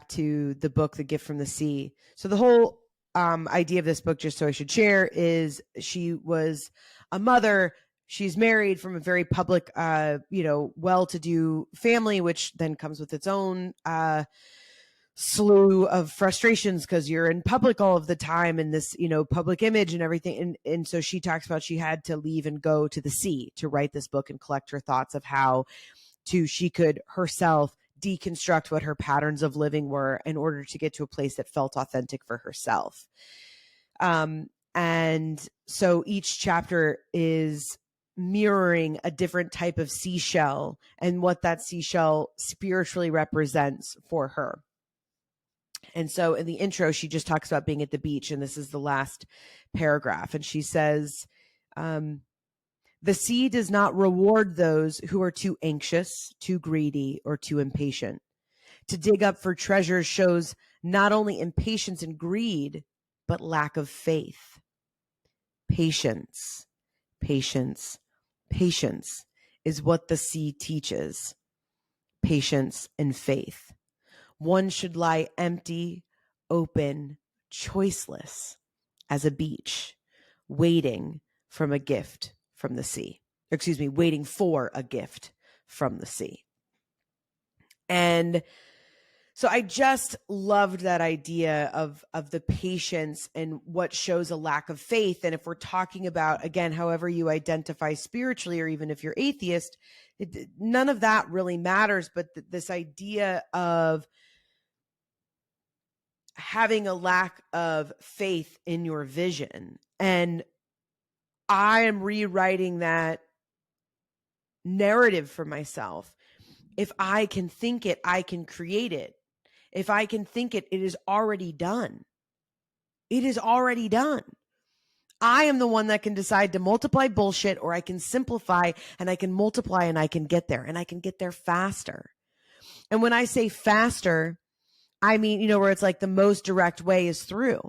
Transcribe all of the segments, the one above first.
to the book, The Gift from the Sea. So the whole idea of this book, just so I should share, is she was a mother. She's married from a very public, well-to-do family, which then comes with its own slew of frustrations because you're in public all of the time and this, public image and everything. And so she talks about she had to leave and go to the sea to write this book and collect her thoughts of how she could herself deconstruct what her patterns of living were in order to get to a place that felt authentic for herself. And so each chapter is mirroring a different type of seashell and what that seashell spiritually represents for her. And so in the intro, she just talks about being at the beach, and this is the last paragraph. And she says, the sea does not reward those who are too anxious, too greedy, or too impatient. To dig up for treasure shows not only impatience and greed, but lack of faith. Patience, patience, patience is what the sea teaches. Patience and faith. One should lie empty, open, choiceless as a beach, waiting from a gift from the sea. Waiting for a gift from the sea. And so I just loved that idea of the patience and what shows a lack of faith. And if we're talking about, again, however you identify spiritually, or even if you're atheist, none of that really matters. But this idea of having a lack of faith in your vision. And I am rewriting that narrative for myself. If I can think it, I can create it. If I can think it, it is already done. It is already done. I am the one that can decide to multiply bullshit, or I can simplify and I can multiply and I can get there, and I can get there faster. And when I say faster, I mean, where it's like the most direct way is through.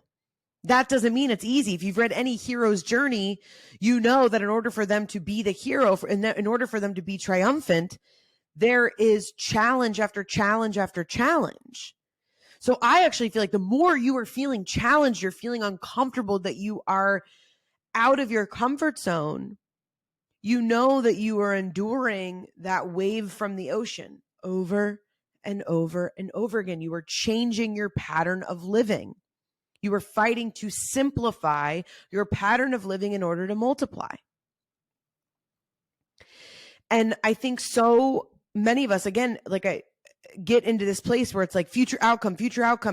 That doesn't mean it's easy. If you've read any hero's journey, you know that in order for them to be the hero, in order for them to be triumphant, there is challenge after challenge after challenge. So I actually feel like the more you are feeling challenged, you're feeling uncomfortable, that you are out of your comfort zone, you know that you are enduring that wave from the ocean over and over and over again. You are changing your pattern of living. You are fighting to simplify your pattern of living in order to multiply. And I think so many of us, again, like I get into this place where it's like future outcome.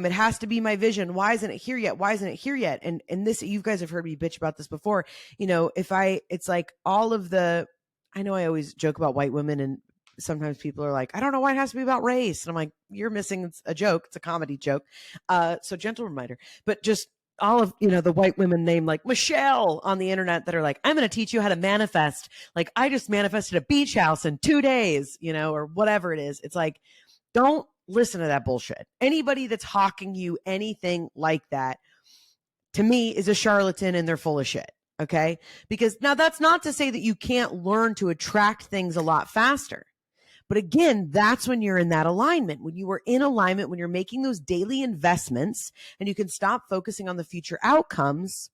It has to be my vision. Why isn't it here yet? And this, you guys have heard me bitch about this before. It's like all of I know I always joke about white women, and sometimes people are like, I don't know why it has to be about race. And I'm like, you're missing a joke. It's a comedy joke. So gentle reminder, but just all of, the white women named like Michelle on the internet that are like, I'm going to teach you how to manifest. Like, I just manifested a beach house in 2 days, or whatever it is. It's like, don't listen to that bullshit. Anybody that's hawking you anything like that, to me, is a charlatan, and they're full of shit. Okay. Because now that's not to say that you can't learn to attract things a lot faster. But again, that's when you're in that alignment. When you are in alignment, when you're making those daily investments, and you can stop focusing on the future outcomes,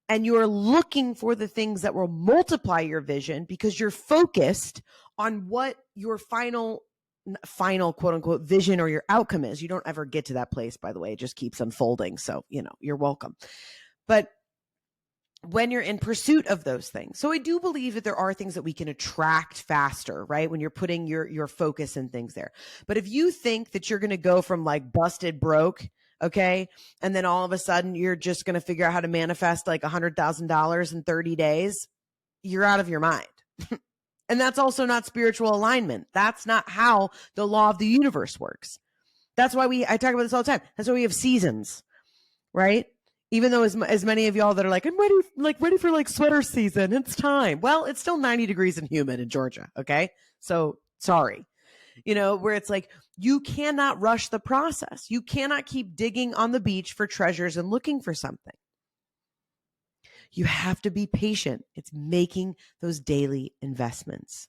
and you are looking for the things that will multiply your vision, because you're focused on what your final quote unquote vision or your outcome is. You don't ever get to that place, by the way. It just keeps unfolding. So, you're welcome. But when you're in pursuit of those things. So I do believe that there are things that we can attract faster, right? When you're putting your focus and things there. But if you think that you're going to go from like busted broke, okay, and then all of a sudden you're just going to figure out how to manifest like $100,000 in 30 days, you're out of your mind. And that's also not spiritual alignment. That's not how the law of the universe works. That's why I talk about this all the time. That's why we have seasons, right? Even though as many of y'all that are like, I'm ready for like sweater season. It's time. Well, it's still 90 degrees and humid in Georgia. Okay. So sorry, where it's like, you cannot rush the process. You cannot keep digging on the beach for treasures and looking for something. You have to be patient. It's making those daily investments.